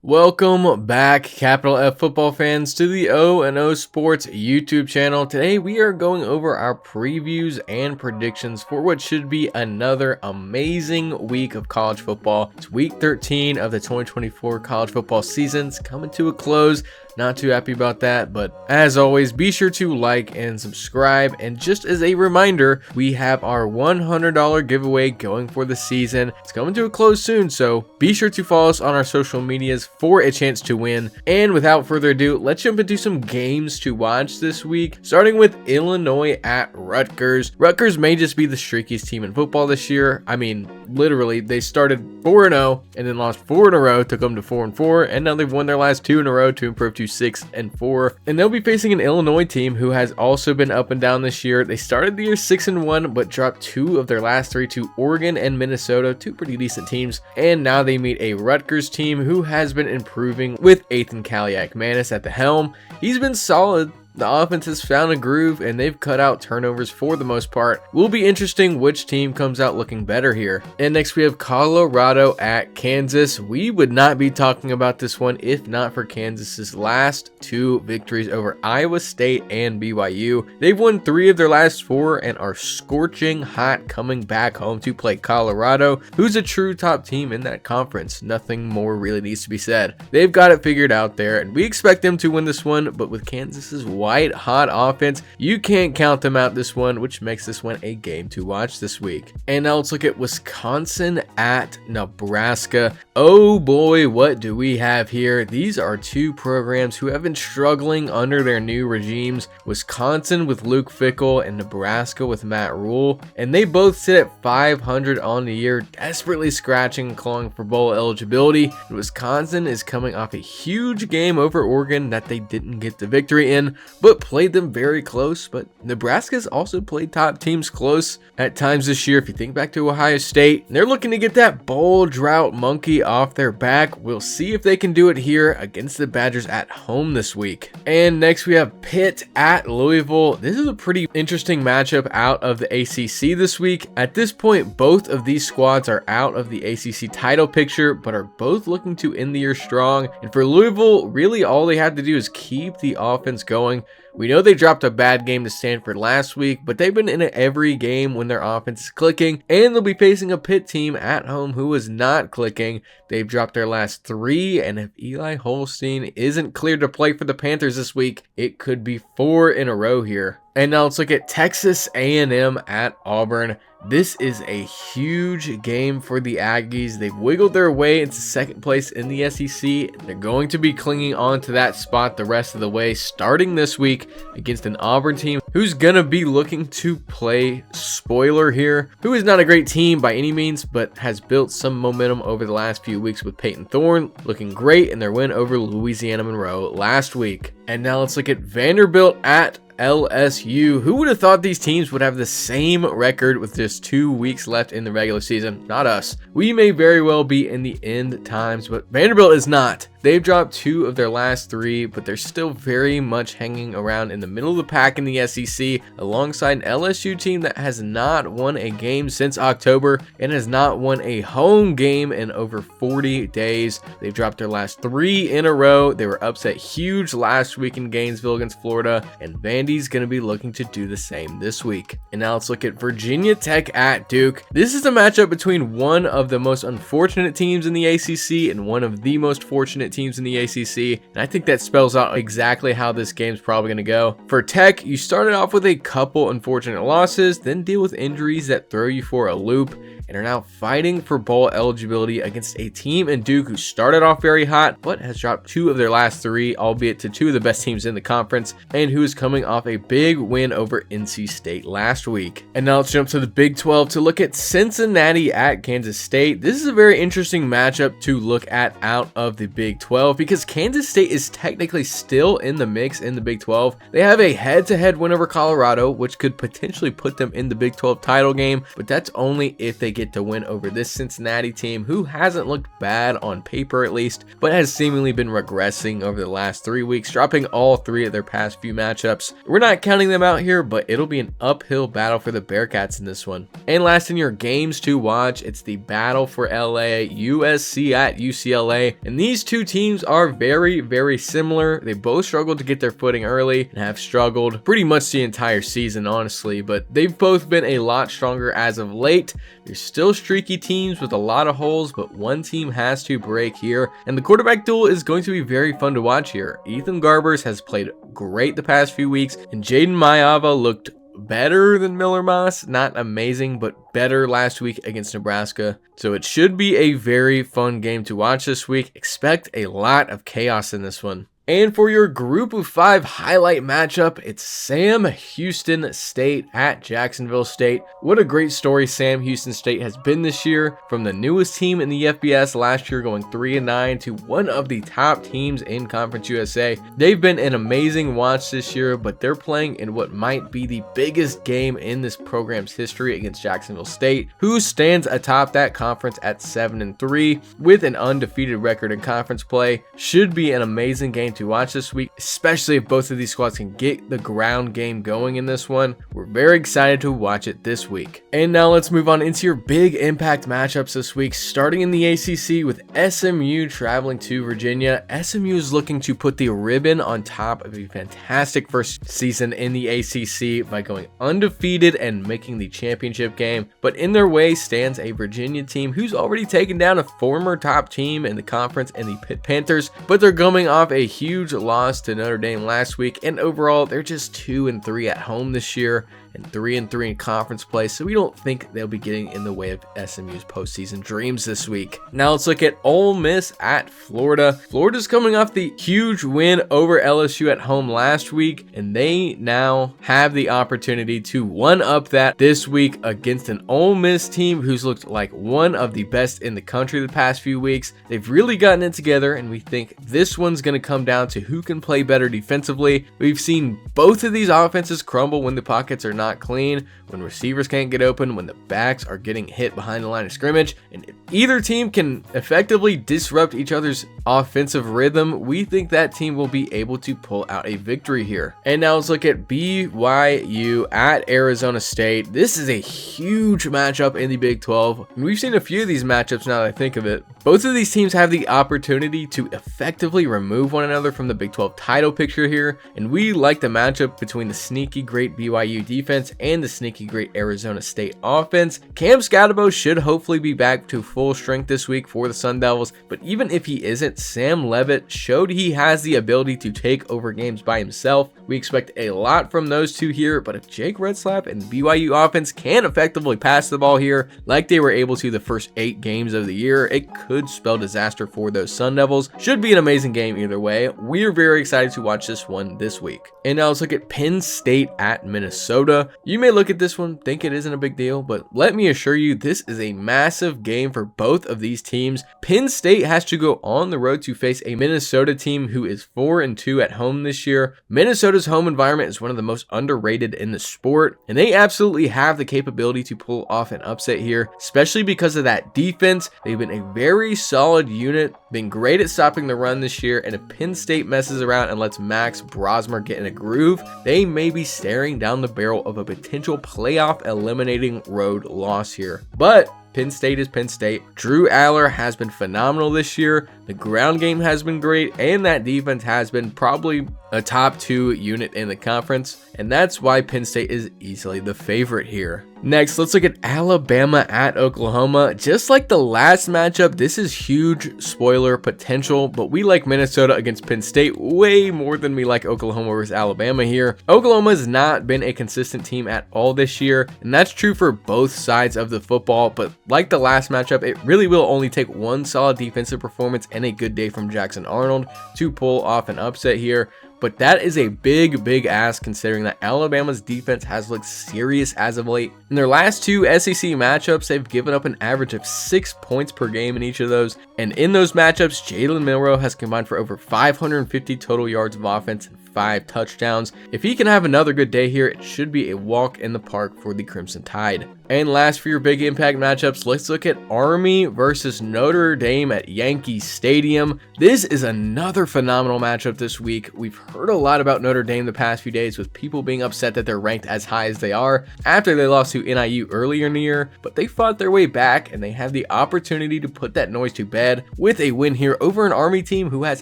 Welcome back, capital F football fans, to the O&O Sports YouTube channel. Today we are going over our previews and predictions for what should be another amazing week of college football. It's week 13 of the 2024 college football season. It's coming to a close. Not too happy about that, but as always, be sure to like and subscribe. And just as a reminder, we have our $100 giveaway going for the season. It's coming to a close soon, so be sure to follow us on our social medias for a chance to win. And without further ado, let's jump into some games to watch this week, starting with Illinois at Rutgers. Rutgers may just be the streakiest team in football this year. I mean, literally, they started 4-0 and then lost 4 in a row, took them to 4-4, and now they've won their last 2 in a row to improve to 6-4. And they'll be facing an Illinois team who has also been up and down this year. They started the year 6-1, but dropped 2 of their last 3 to Oregon and Minnesota, 2 pretty decent teams. And now they meet a Rutgers team who has been improving with Ethan Kaliak-Manis at the helm. He's been solid. The offense has found a groove and they've cut out turnovers for the most part. Will be interesting which team comes out looking better here. And next we have Colorado at Kansas. We would not be talking about this one if not for Kansas's last 2 victories over Iowa State and BYU. They've won 3 of their last 4 and are scorching hot coming back home to play Colorado, who's a true top team in that conference. Nothing more really needs to be said. They've got it figured out there and we expect them to win this one, but with Kansas's white hot offense, you can't count them out this one, which makes this one a game to watch this week. And now let's look at Wisconsin at Nebraska. Oh boy, what do we have here? These are 2 programs who have been struggling under their new regimes. Wisconsin with Luke Fickell and Nebraska with Matt Rule, and they both sit at 500 on the year, desperately scratching and clawing for bowl eligibility. And Wisconsin is coming off a huge game over Oregon that they didn't get the victory in, but played them very close. But Nebraska's also played top teams close at times this year. If you think back to Ohio State, they're looking to get that bowl drought monkey off their back. We'll see if they can do it here against the Badgers at home this week. And next we have Pitt at Louisville. This is a pretty interesting matchup out of the ACC this week. At this point, both of these squads are out of the ACC title picture, but are both looking to end the year strong. And for Louisville, really all they have to do is keep the offense going. We know they dropped a bad game to Stanford last week, but they've been in it every game when their offense is clicking, and they'll be facing a Pitt team at home who is not clicking. They've dropped their last 3, and if Eli Holstein isn't cleared to play for the Panthers this week, it could be 4 in a row here. And now let's look at Texas A&M at Auburn. This is a huge game for the Aggies. They've wiggled their way into second place in the SEC. They're going to be clinging on to that spot the rest of the way, starting this week against an Auburn team who's going to be looking to play spoiler here, who is not a great team by any means, but has built some momentum over the last few weeks with Peyton Thorne looking great in their win over Louisiana Monroe last week. And now let's look at Vanderbilt at LSU. Who would have thought these teams would have the same record with just 2 weeks left in the regular season? Not us. We may very well be in the end times, but Vanderbilt is not. They've dropped 2 of their last 3, but they're still very much hanging around in the middle of the pack in the SEC, alongside an LSU team that has not won a game since October and has not won a home game in over 40 days. They've dropped their last 3 in a row. They were upset huge last week in Gainesville against Florida, and Vandy's going to be looking to do the same this week. And now let's look at Virginia Tech at Duke. This is a matchup between one of the most unfortunate teams in the ACC and one of the most fortunate teams in the ACC, and I think that spells out exactly how this game's probably going to go. For Tech, you started off with a couple unfortunate losses, then deal with injuries that throw you for a loop, and are now fighting for bowl eligibility against a team in Duke who started off very hot, but has dropped 2 of their last 3, albeit to 2 of the best teams in the conference, and who is coming off a big win over NC State last week. And now let's jump to the Big 12 to look at Cincinnati at Kansas State. This is a very interesting matchup to look at out of the Big 12 because Kansas State is technically still in the mix in the Big 12. They have a head-to-head win over Colorado, which could potentially put them in the Big 12 title game, but that's only if they get to win over this Cincinnati team, who hasn't looked bad on paper at least, but has seemingly been regressing over the last 3 weeks, dropping all 3 of their past few matchups. We're not counting them out here, but it'll be an uphill battle for the Bearcats in this one. And last in your games to watch, it's the battle for LA, USC at UCLA, and these two teams are very similar. They both struggled to get their footing early and have struggled pretty much the entire season, honestly, but they've both been a lot stronger as of late. They're still streaky teams with a lot of holes, but one team has to break here, and the quarterback duel is going to be very fun to watch here. Ethan Garbers has played great the past few weeks, and Jaden Mayava looked better than Miller Moss. Not amazing, but better last week against Nebraska. So it should be a very fun game to watch this week. Expect a lot of chaos in this one. And for your group of 5 highlight matchup, it's Sam Houston State at Jacksonville State. What a great story Sam Houston State has been this year, from the newest team in the FBS last year going 3-9 to one of the top teams in Conference USA. They've been an amazing watch this year, but they're playing in what might be the biggest game in this program's history against Jacksonville State, who stands atop that conference at 7-3 with an undefeated record in conference play. Should be an amazing game to watch this week, especially if both of these squads can get the ground game going in this one. We're very excited to watch it this week. And now let's move on into your big impact matchups this week, starting in the ACC with SMU traveling to Virginia. SMU is looking to put the ribbon on top of a fantastic first season in the ACC by going undefeated and making the championship game, but in their way stands a Virginia team who's already taken down a former top team in the conference in the Pitt Panthers, but they're coming off a huge loss to Notre Dame last week, and overall they're just 2-3 at home this year and 3-3 in conference play, so we don't think they'll be getting in the way of SMU's postseason dreams this week. Now let's look at Ole Miss at Florida. Florida's coming off the huge win over LSU at home last week, and they now have the opportunity to one-up that this week against an Ole Miss team who's looked like one of the best in the country the past few weeks. They've really gotten it together, and we think this one's going to come down to who can play better defensively. We've seen both of these offenses crumble when the pockets are not clean, when receivers can't get open, when the backs are getting hit behind the line of scrimmage, and if either team can effectively disrupt each other's offensive rhythm, we think that team will be able to pull out a victory here. And now let's look at BYU at Arizona State. This is a huge matchup in the Big 12, and we've seen a few of these matchups now that I think of it. Both of these teams have the opportunity to effectively remove one another from the Big 12 title picture here, and we like the matchup between the sneaky great BYU defense and the sneaky great Arizona State offense. Cam Scatterbo should hopefully be back to full strength this week for the Sun Devils, but even if he isn't, Sam Leavitt showed he has the ability to take over games by himself. We expect a lot from those two here, but if Jake Redslap and the BYU offense can effectively pass the ball here like they were able to the first 8 games of the year, it could spell disaster for those Sun Devils. Should be an amazing game either way. We're very excited to watch this one this week. And now let's look at Penn State at Minnesota. You may look at this one, think it isn't a big deal, but let me assure you, this is a massive game for both of these teams. Penn State has to go on the road to face a Minnesota team who is 4-2 at home this year. Minnesota's home environment is one of the most underrated in the sport, and they absolutely have the capability to pull off an upset here, especially because of that defense. They've been a very solid unit, been great at stopping the run this year, and if Penn State messes around and lets Max Brosmer get in a groove, they may be staring down the barrel of a potential playoff eliminating road loss here. But Penn State is Penn State. Drew Aller has been phenomenal this year. The ground game has been great, and that defense has been probably a top 2 unit in the conference, and that's why Penn State is easily the favorite here. Next, let's look at Alabama at Oklahoma. Just like the last matchup, this is huge spoiler potential, but we like Minnesota against Penn State way more than we like Oklahoma versus Alabama here. Oklahoma has not been a consistent team at all this year, and that's true for both sides of the football, but like the last matchup, it really will only take one solid defensive performance and a good day from Jackson Arnold to pull off an upset here. But that is a big ask considering that Alabama's defense has looked serious as of late. In their last 2 SEC matchups, they've given up an average of 6 points per game in each of those. And in those matchups, Jalen Milroe has combined for over 550 total yards of offense and 5 touchdowns. If he can have another good day here, it should be a walk in the park for the Crimson Tide. And last for your big impact matchups, let's look at Army versus Notre Dame at Yankee Stadium. This is another phenomenal matchup this week. We've heard a lot about Notre Dame the past few days, with people being upset that they're ranked as high as they are after they lost to NIU earlier in the year, but they fought their way back and they have the opportunity to put that noise to bed with a win here over an Army team who has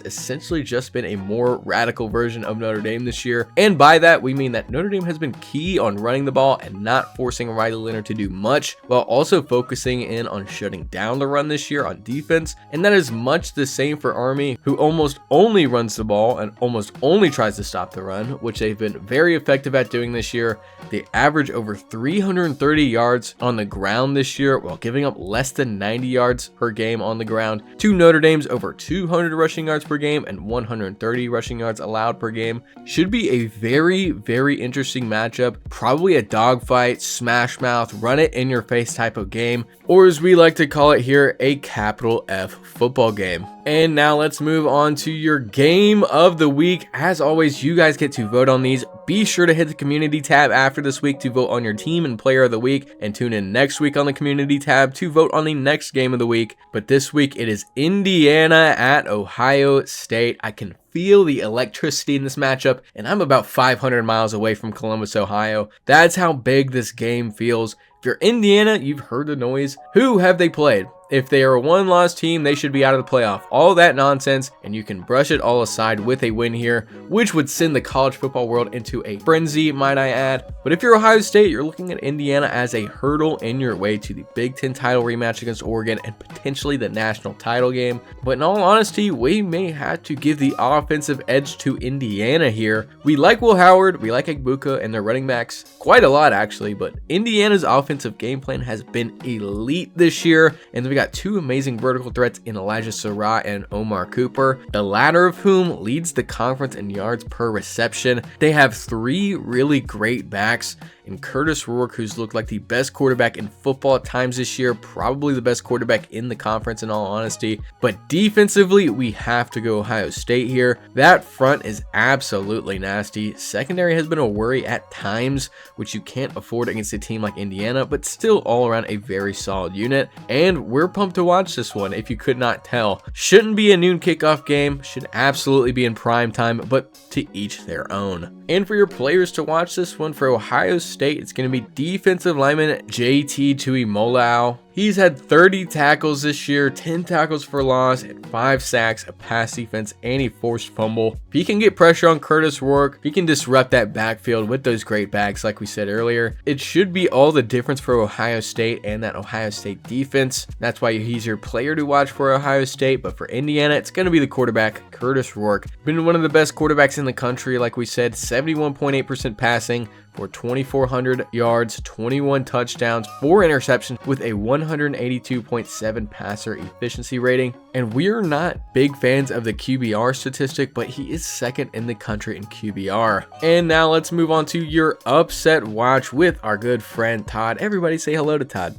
essentially just been a more radical version of Notre Dame this year. And by that, we mean that Notre Dame has been key on running the ball and not forcing Riley Leonard to do much, while also focusing in on shutting down the run this year on defense. And that is much the same for Army, who almost only runs the ball and almost only tries to stop the run, which they've been very effective at doing this year. They average over 330 yards on the ground this year, while giving up less than 90 yards per game on the ground to Notre Dame's over 200 rushing yards per game and 130 rushing yards allowed per game. Should be a very, very interesting matchup. Probably a dogfight, smash mouth, run it in your face type of game, or as we like to call it here, a capital F football game. And now let's move on to your game of the week. As always, you guys get to vote on these. Be sure to hit the community tab after this week to vote on your team and player of the week, and tune in next week on the community tab to vote on the next game of the week. But this week it is Indiana at Ohio State. I can feel the electricity in this matchup, and I'm about 500 miles away from Columbus, Ohio. That's how big this game feels. If you're Indiana, you've heard the noise. Who have they played? If they are a one-loss team, they should be out of the playoff. All that nonsense, and you can brush it all aside with a win here, which would send the college football world into a frenzy, might I add. But if you're Ohio State, you're looking at Indiana as a hurdle in your way to the Big Ten title rematch against Oregon and potentially the national title game. But in all honesty, we may have to give the offensive edge to Indiana here. We like Will Howard, we like Egbuka and their running backs quite a lot actually, but Indiana's offensive game plan has been elite this year, and we got two amazing vertical threats in Elijah Surratt and Omar Cooper, the latter of whom leads the conference in yards per reception. They have 3 really great backs in Curtis Rourke, who's looked like the best quarterback in football at times this year, probably the best quarterback in the conference in all honesty. But defensively, we have to go Ohio State here. That front is absolutely nasty. Secondary has been a worry at times, which you can't afford against a team like Indiana, but still all around a very solid unit. And we're pumped to watch this one, if you could not tell. Shouldn't be a noon kickoff game, should absolutely be in prime time, but to each their own. And for your players to watch this one, for Ohio State, it's going to be defensive lineman JT Tuimoloau. He's had 30 tackles this year, 10 tackles for loss, and 5 sacks, a pass defense, and a forced fumble. If he can get pressure on Curtis Rourke, if he can disrupt that backfield with those great backs like we said earlier, it should be all the difference for Ohio State and that Ohio State defense. That's why he's your player to watch for Ohio State. But for Indiana, it's going to be the quarterback, Curtis Rourke. Been one of the best quarterbacks in the country, like we said, 71.8% passing for 2,400 yards, 21 touchdowns, 4 interceptions with a 182.7 passer efficiency rating. And we're not big fans of the QBR statistic, but he is second in the country in QBR. And now let's move on to your upset watch with our good friend Todd. Everybody say hello to Todd.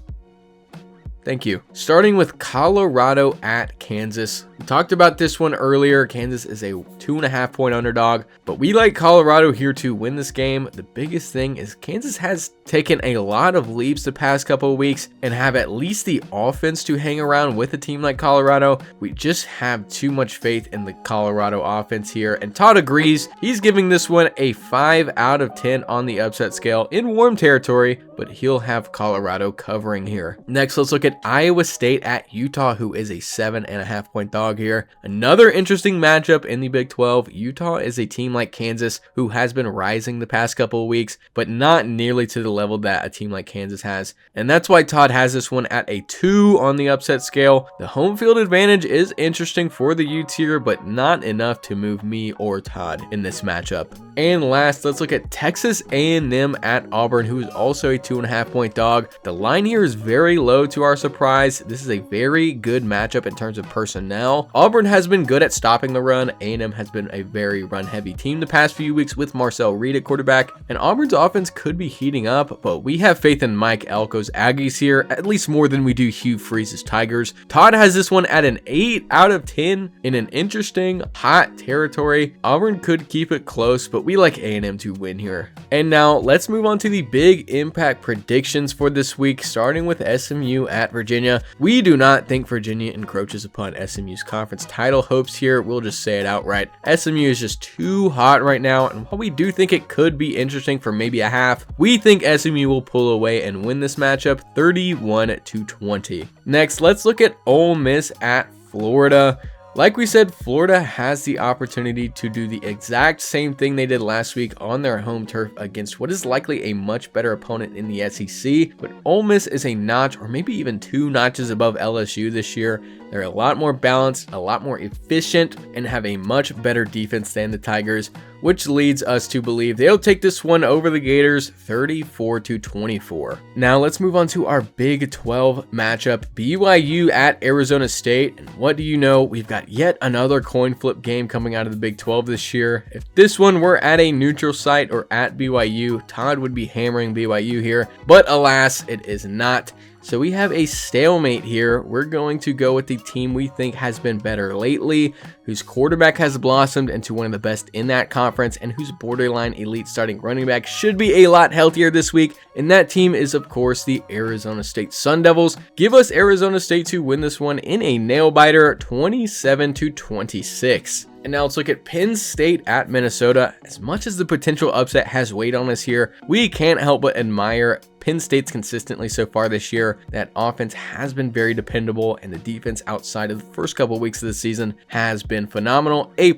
Thank you. Starting with Colorado at Kansas. We talked about this one earlier. Kansas is a 2.5 point underdog, but we like Colorado here to win this game. The biggest thing is Kansas has taken a lot of leaps the past couple of weeks and have at least the offense to hang around with a team like Colorado. We just have too much faith in the Colorado offense here, and Todd agrees. He's giving this one a 5 out of 10 on the upset scale in warm territory, but he'll have Colorado covering here. Next, let's look at Iowa State at Utah, who is a 7.5 point dog here. Another interesting matchup in the Big 12. Utah is a team like Kansas who has been rising the past couple of weeks, but not nearly to the level that a team like Kansas has. And that's why Todd has this one at a 2 on the upset scale. The home field advantage is interesting for the U tier, but not enough to move me or Todd in this matchup. And last, let's look at Texas A&M at Auburn, who is also a 2.5 point dog. The line here is very low to our surprise. This is a very good matchup in terms of personnel. Auburn has been good at stopping the run. A&M has been a very run heavy team the past few weeks with Marcel Reed at quarterback, and Auburn's offense could be heating up. up, but we have faith in Mike Elko's Aggies here, at least more than we do Hugh Freeze's Tigers. Todd has this one at an 8 out of 10 in an interesting, hot territory. Auburn could keep it close, but we like A&M to win here. And now let's move on to the big impact predictions for this week, starting with SMU at Virginia. We do not think Virginia encroaches upon SMU's conference title hopes here. We'll just say it outright. SMU is just too hot right now, and while we do think it could be interesting for maybe a half, we think SMU will pull away and win this matchup 31-20. Next, let's look at Ole Miss at Florida. Like we said, Florida has the opportunity to do the exact same thing they did last week on their home turf against what is likely a much better opponent in the SEC, but Ole Miss is a notch or maybe even 2 notches above LSU this year. They're a lot more balanced, a lot more efficient, and have a much better defense than the Tigers, which leads us to believe they'll take this one over the Gators 34-24. Now let's move on to our Big 12 matchup, BYU at Arizona State. And what do you know? We've got yet another coin flip game coming out of the Big 12 this year. If this one were at a neutral site or at BYU, Todd would be hammering BYU here, but alas, it is not. So we have a stalemate here. We're going to go with the team we think has been better lately, whose quarterback has blossomed into one of the best in that conference, and whose borderline elite starting running back should be a lot healthier this week. And that team is, of course, the Arizona State Sun Devils. Give us Arizona State to win this one in a nail-biter 27-26. And now let's look at Penn State at Minnesota. As much as the potential upset has weighed on us here, we can't help but admire Penn State's consistently so far this year. That offense has been very dependable, and the defense outside of the first couple weeks of the season has been phenomenal. A+,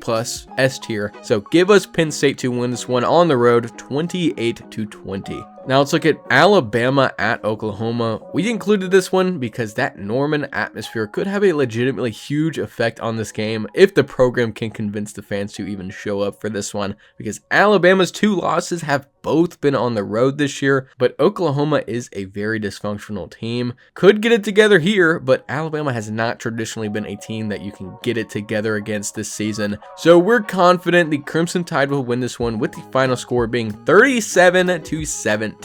S tier. So give us Penn State to win this one on the road 28-20. Now let's look at Alabama at Oklahoma. We included this one because that Norman atmosphere could have a legitimately huge effect on this game if the program can convince the fans to even show up for this one, because Alabama's 2 losses have both been on the road this year, but Oklahoma is a very dysfunctional team. Could get it together here, but Alabama has not traditionally been a team that you can get it together against this season. So we're confident the Crimson Tide will win this one, with the final score being 37-17.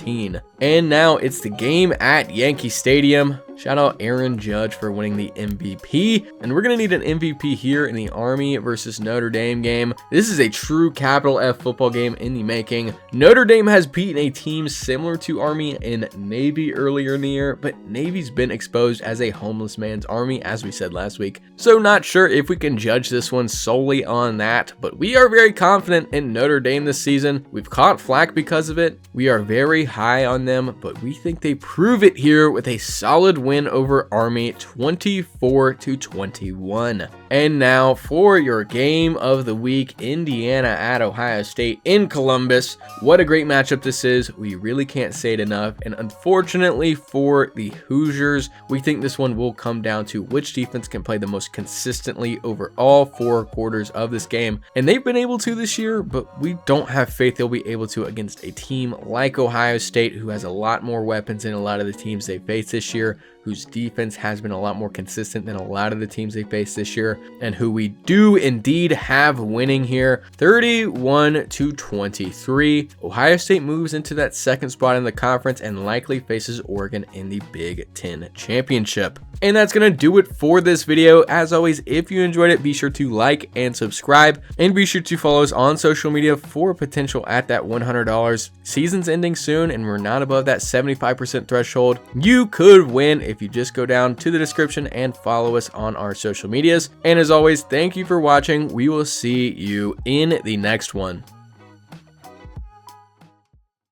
And now it's the game at Yankee Stadium. Shout out Aaron Judge for winning the MVP. And we're going to need an MVP here in the Army versus Notre Dame game. This is a true capital F football game in the making. Notre Dame has beaten a team similar to Army in Navy earlier in the year, but Navy's been exposed as a homeless man's Army, as we said last week. So not sure if we can judge this one solely on that, but we are very confident in Notre Dame this season. We've caught flack because of it. We are very high on them, but we think they prove it here with a solid win over Army 24-21. And now for your game of the week, Indiana at Ohio State in Columbus. What a great matchup this is. We really can't say it enough. And unfortunately for the Hoosiers, we think this one will come down to which defense can play the most consistently over all 4 quarters of this game. And they've been able to this year, but we don't have faith they'll be able to against a team like Ohio State, who has a lot more weapons than a lot of the teams they face this year, whose defense has been a lot more consistent than a lot of the teams they face this year, and who we do indeed have winning here 31-23. Ohio State moves into that second spot in the conference and likely faces Oregon in the Big Ten Championship. And that's going to do it for this video. As always, if you enjoyed it, be sure to like and subscribe, and be sure to follow us on social media for potential at that $100. Season's ending soon, and we're not above that 75% threshold. You could win if you just go down to the description and follow us on our social medias. And as always, thank you for watching. We will see you in the next one.